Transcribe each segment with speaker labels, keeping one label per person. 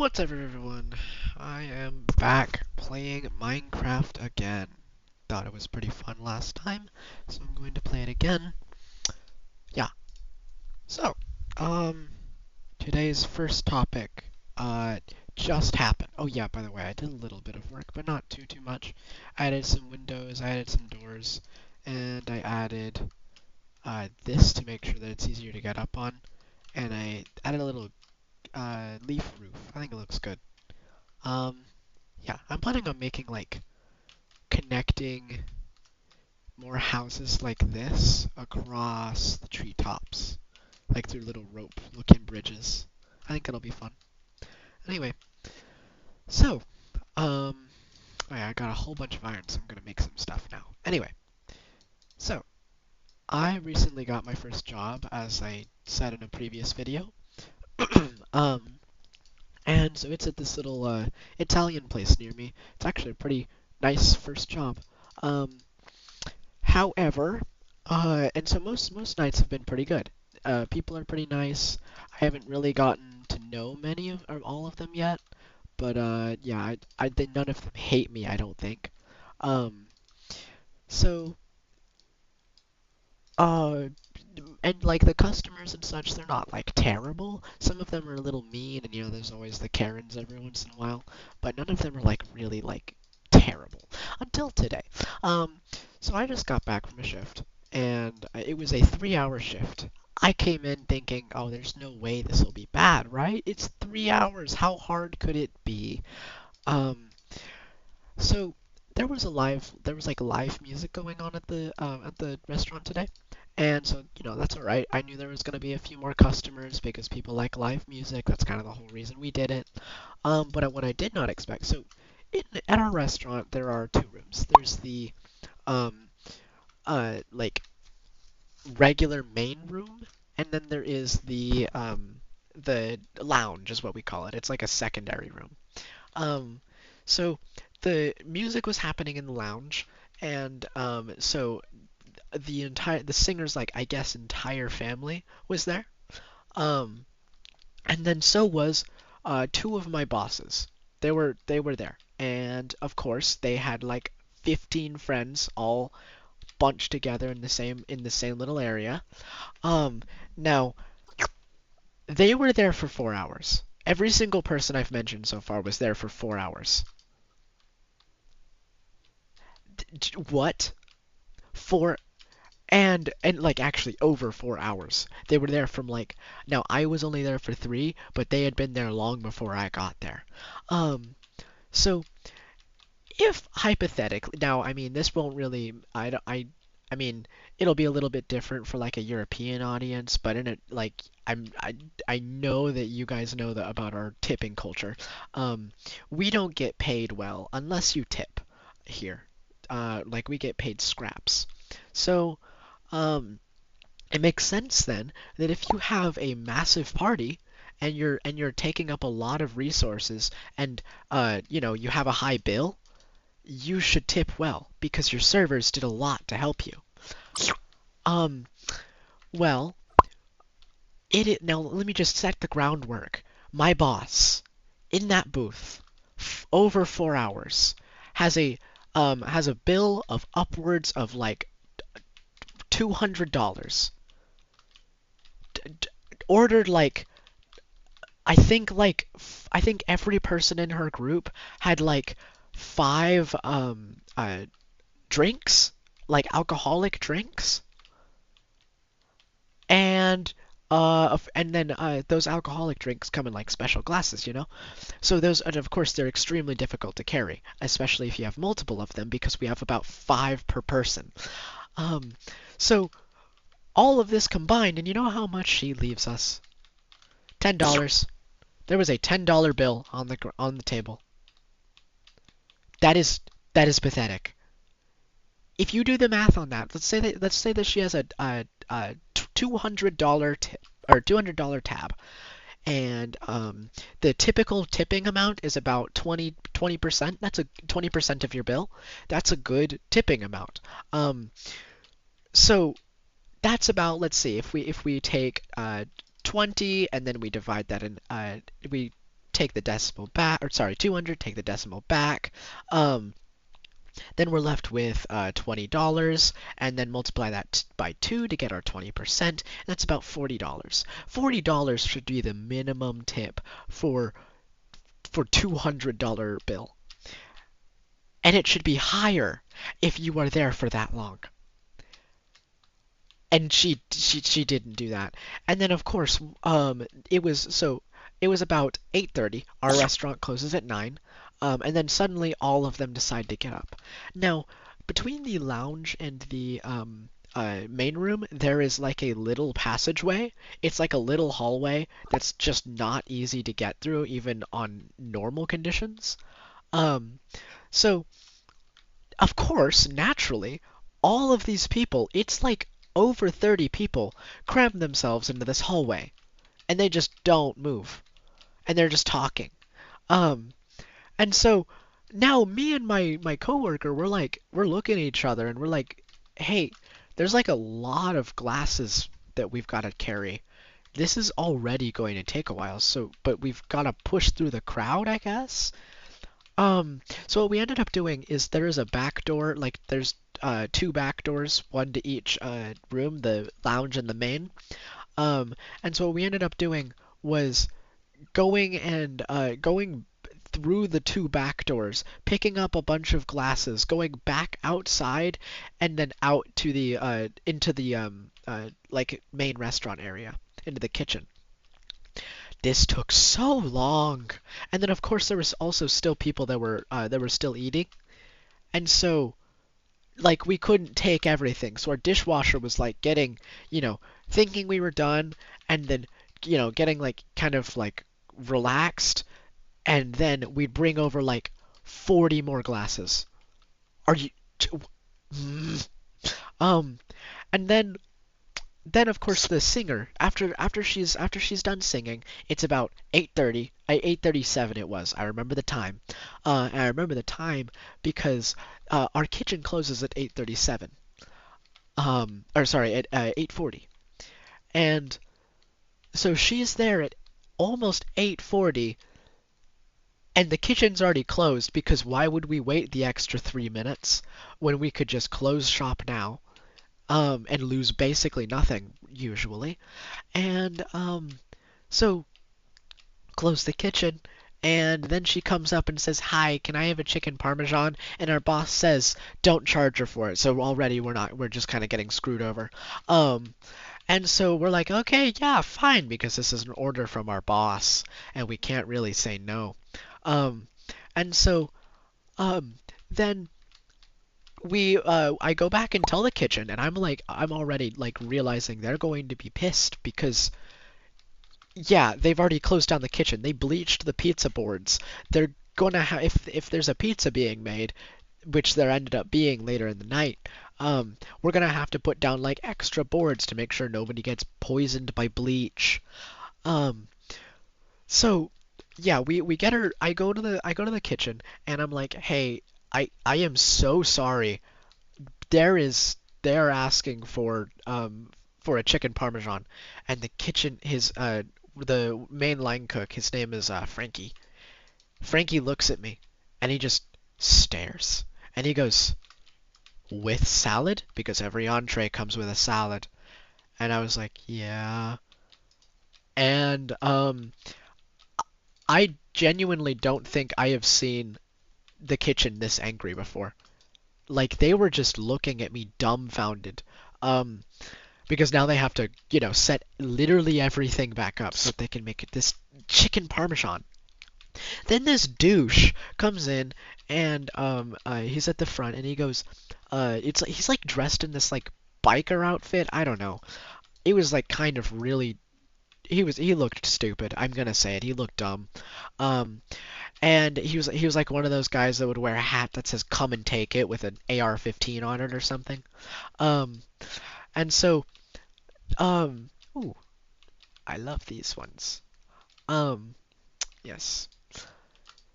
Speaker 1: What's up, everyone? I am back playing Minecraft again. Thought it was pretty fun last time, so I'm going to play it again. Yeah. So, um, today's first topic, just happened. Oh yeah, by the way, I did a little bit of work, but not too much. I added some windows, I added some doors, and I added, this to make sure that it's easier to get up on. And I added a little, leaf roof. I think it looks good. Um, Yeah, I'm planning on making like connecting more houses like this across the treetops, like through little rope-looking bridges. I think it'll be fun. Anyway, so, um, oh yeah, I got a whole bunch of iron, so I'm gonna make some stuff now. Anyway, so I recently got my first job, as I said in a previous video. um, and so it's at this little Italian place near me. It's actually a pretty nice first job. Um, However, and so most nights have been pretty good. People are pretty nice. I haven't really gotten to know many of or all of them yet, but yeah, I think none of them hate me. I don't think. Um, so uh, and like the customers and such, they're not like terrible. Some of them are a little mean, and there's always the Karens every once in a while, but none of them are like really like terrible until today. Um, so I just got back from a shift, and it was a 3-hour shift. I came in thinking, oh, there's no way this will be bad, right? It's 3 hours. How hard could it be? Um, so there was like live music going on at the restaurant today, and so that's all right. I knew there was going to be a few more customers because people like live music. That's kind of the whole reason we did it. But what I did not expect, so at our restaurant there are two rooms. There's the um like regular main room, and then there is the lounge is what we call it. It's like a secondary room. Um, so the music was happening in the lounge, and so the singer's like I guess entire family was there. Um, and then so was two of my bosses. They were there, and of course they had like 15 friends all bunched together in the same little area. Um, Now they were there for 4 hours. Every single person I've mentioned so far was there for 4 hours. What? Four and like actually over 4 hours. They were there from like now I was only there for three, but they had been there long before I got there. Um, so if hypothetically now, I mean this won't really I mean it'll be a little bit different for like a European audience, but in it like I know that you guys know about our tipping culture. Um, we don't get paid well unless you tip here. Like we get paid scraps. So um, it makes sense then that if you have a massive party and you're taking up a lot of resources and you have a high bill, you should tip well because your servers did a lot to help you. Um, well, now let me just set the groundwork. My boss in that booth over 4 hours has a bill of upwards of like $200. Ordered like I think every person in her group had like five drinks, like alcoholic drinks, and then those alcoholic drinks come in like special glasses, you know. So those, and of course, they're extremely difficult to carry, especially if you have multiple of them, because we have about five per person. Um, so all of this combined, and you know how much she leaves us? $10. There was a $10 bill on the table. That is that is pathetic. If you do the math on that, let's say that she has a $200 tip or $200 tab, and the typical tipping amount is about 20%. That's a 20% of your bill. That's a good tipping amount. Um, so that's about, let's see, if we take 20 and then we divide that in we take the decimal back, or sorry, 200, take the decimal back. Um, then we're left with $20, and then multiply that by 2 to get our 20%. And that's about $40. $40 should be the minimum tip for $200 bill. And it should be higher if you are there for that long. And she didn't do that. And then of course, it was about 8:30. Our restaurant closes at 9. And then suddenly all of them decide to get up. Now, between the lounge and the main room, there is like a little passageway. It's like a little hallway that's just not easy to get through, even on normal conditions. Um, so of course, naturally, all of these people, it's like over 30 people, cram themselves into this hallway, and they just don't move, and they're just talking. Um, and so now me and my coworker, we're looking at each other, and we're like, hey, there's like a lot of glasses that we've got to carry. This is already going to take a while, but we've got to push through the crowd, I guess. So what we ended up doing is there is a back door, like there's two back doors, one to each room, the lounge and the main. And so what we ended up doing was going through the two back doors, picking up a bunch of glasses, going back outside, and then out to the into the like main restaurant area, into the kitchen. This took so long. And then of course there was also still people that were still eating. And so like we couldn't take everything. So our dishwasher was like getting, thinking we were done, and then getting like kind of like relaxed, and then we'd bring over like 40 more glasses. Are you Mm. um and then of course the singer, after she's done singing, it's about 8:30, 8:37 it was. I remember the time. And I remember the time because our kitchen closes at 8:37. Or sorry, at 8:40. And so she's there at almost 8:40, and the kitchen's already closed, because why would we wait the extra 3 minutes when we could just close shop now, and lose basically nothing usually. And so close the kitchen, and then she comes up and says, "Hi, can I have a chicken parmesan?" And our boss says, "Don't charge her for it." So already we're just kind of getting screwed over. Um, and so we're like, "Okay, yeah, fine," because this is an order from our boss, and we can't really say no. Um, and so um, then I go back and tell the kitchen, and I'm already like realizing they're going to be pissed because, yeah, they've already closed down the kitchen. They bleached the pizza boards. They're gonna have, if there's a pizza being made, which there ended up being later in the night, we're gonna have to put down like extra boards to make sure nobody gets poisoned by bleach. Um, so yeah, we get her. I go to the kitchen, and I'm like, "Hey, I am so sorry. They're asking for a chicken parmesan." And the kitchen, the main line cook, his name is Frankie. Frankie looks at me, and he just stares, and he goes, "With salad?" Because every entree comes with a salad. And I was like, "Yeah." And I genuinely don't think I have seen the kitchen this angry before. Like, they were just looking at me dumbfounded. Um, because now they have to, set literally everything back up so that they can make this chicken parmesan. Then this douche comes in, and he's at the front, and he goes, he's like dressed in this like biker outfit. I don't know. It was like kind of really. He looked stupid. I'm gonna say it. He looked dumb. Um, and he was like one of those guys that would wear a hat that says "Come and take it" with an AR-15 on it or something. Um, and so ooh, I love these ones. Um, yes.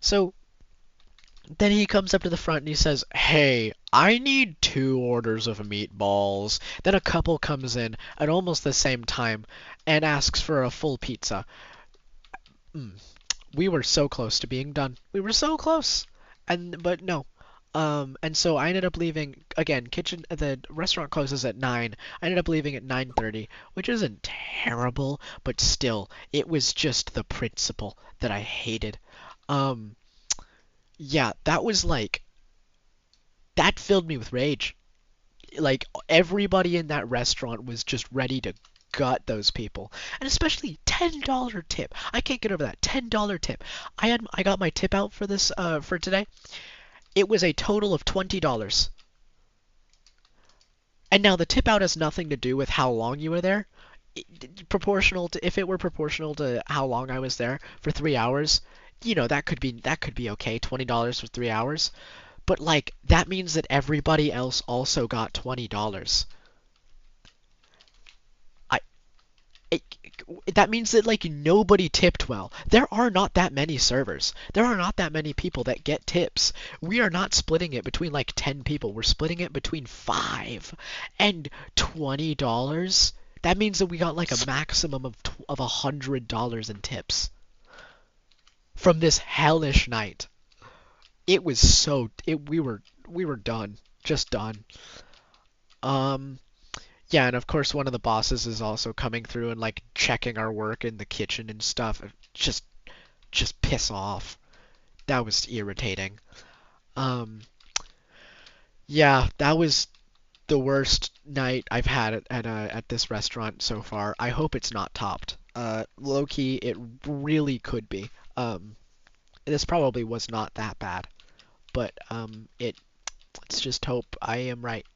Speaker 1: So then he comes up to the front and he says, "Hey, I need 2 orders of meatballs." Then a couple comes in at almost the same time and asks for a full pizza. Mm. We were so close to being done. We were so close. And but no. And so I ended up leaving again, the restaurant closes at 9. I ended up leaving at 9:30, which isn't terrible, but still it was just the principle that I hated. Um yeah, that was like that filled me with rage. Like everybody in that restaurant was just ready to gut those people, and especially $10 tip. I can't get over that $10 tip. I got my tip out for this for today. It was a total of $20. And now the tip out has nothing to do with how long you were there. Proportional to if it were proportional to how long I was there for 3 hours, that could be okay. $20 for 3 hours. But like that means that everybody else also got $20. I it, that means that like nobody tipped well. There are not that many servers. There are not that many people that get tips. We are not splitting it between like 10 people. We're splitting it between 5 and $20. That means that we got like a maximum of $100 in tips from this hellish night. It was so it we were done. Just done. Um Yeah, and of course one of the bosses is also coming through and like checking our work in the kitchen and stuff. Just piss off. That was irritating. Um, yeah, that was the worst night I've had at this restaurant so far. I hope it's not topped. Low key, it really could be. This probably was not that bad, but let's just hope I am right.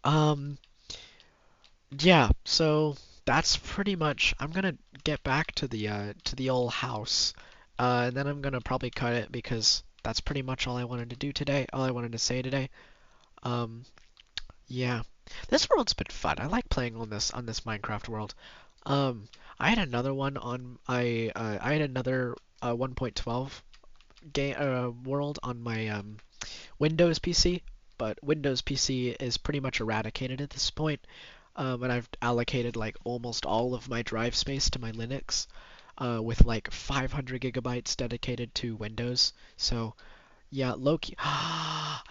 Speaker 1: Um, Yeah, so that's pretty much. I'm gonna get back to the old house, and then I'm gonna probably cut it because that's pretty much all I wanted to do today. All I wanted to say today. Um, yeah, this world's been fun. I like playing on this Minecraft world. Um, I had another one on I had another 1.12 game world on my Windows PC, but Windows PC is pretty much eradicated at this point. And I've allocated like almost all of my drive space to my Linux, with like 500 gigabytes dedicated to Windows. So yeah, Loki.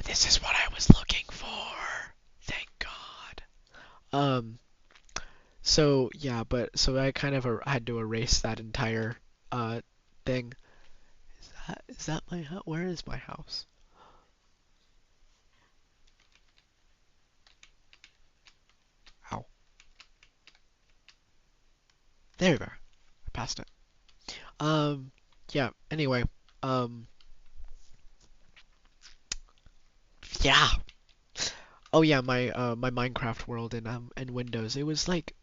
Speaker 1: This is what I was looking for. Thank God. Um. So yeah, but so I kind of had to erase that entire thing. Is that my house? Where is my house? Ow. There we are. I passed it. Um. Yeah. Anyway. Um. Yeah. Oh yeah, my Minecraft world in Windows. It was like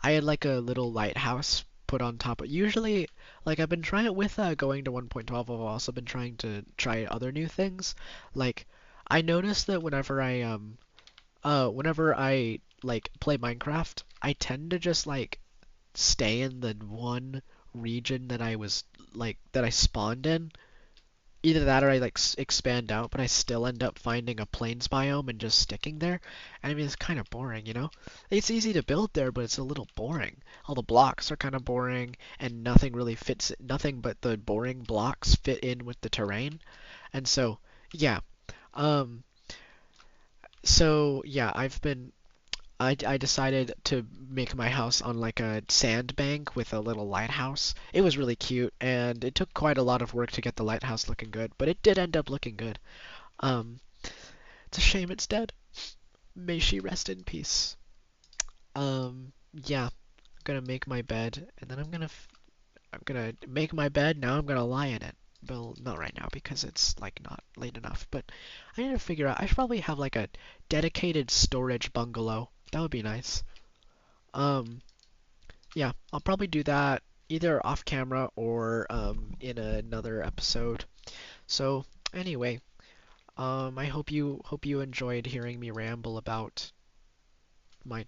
Speaker 1: I had like a little lighthouse put on top of. Usually, like I've been trying with going to 1.12. I've also been trying to try other new things. Like I noticed that whenever I like play Minecraft, I tend to just like stay in the one region that I spawned in. Either that or I like expand out, but I still end up finding a plains biome and just sticking there. And I mean, it's kind of boring, you know? It's easy to build there, but it's a little boring. All the blocks are kind of boring, and nothing really fits, nothing but the boring blocks fit in with the terrain. And so, yeah. Um, so yeah, I decided to make my house on like a sandbank with a little lighthouse. It was really cute, and it took quite a lot of work to get the lighthouse looking good, but it did end up looking good. Um, it's a shame it's dead. May she rest in peace. Yeah, I'm gonna make my bed, and then I'm gonna make my bed. Now I'm gonna lie in it. Well, not right now because it's like not late enough, but I need to figure out. I should probably have like a dedicated storage bungalow. That would be nice. Um, Yeah, I'll probably do that either off camera or in another episode. So anyway, I hope you enjoyed hearing me ramble about my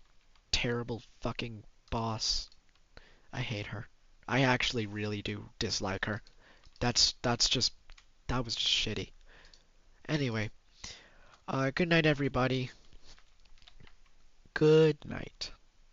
Speaker 1: terrible fucking boss. I hate her. I actually really do dislike her. That's just that was just shitty. Anyway, good night everybody. Good night.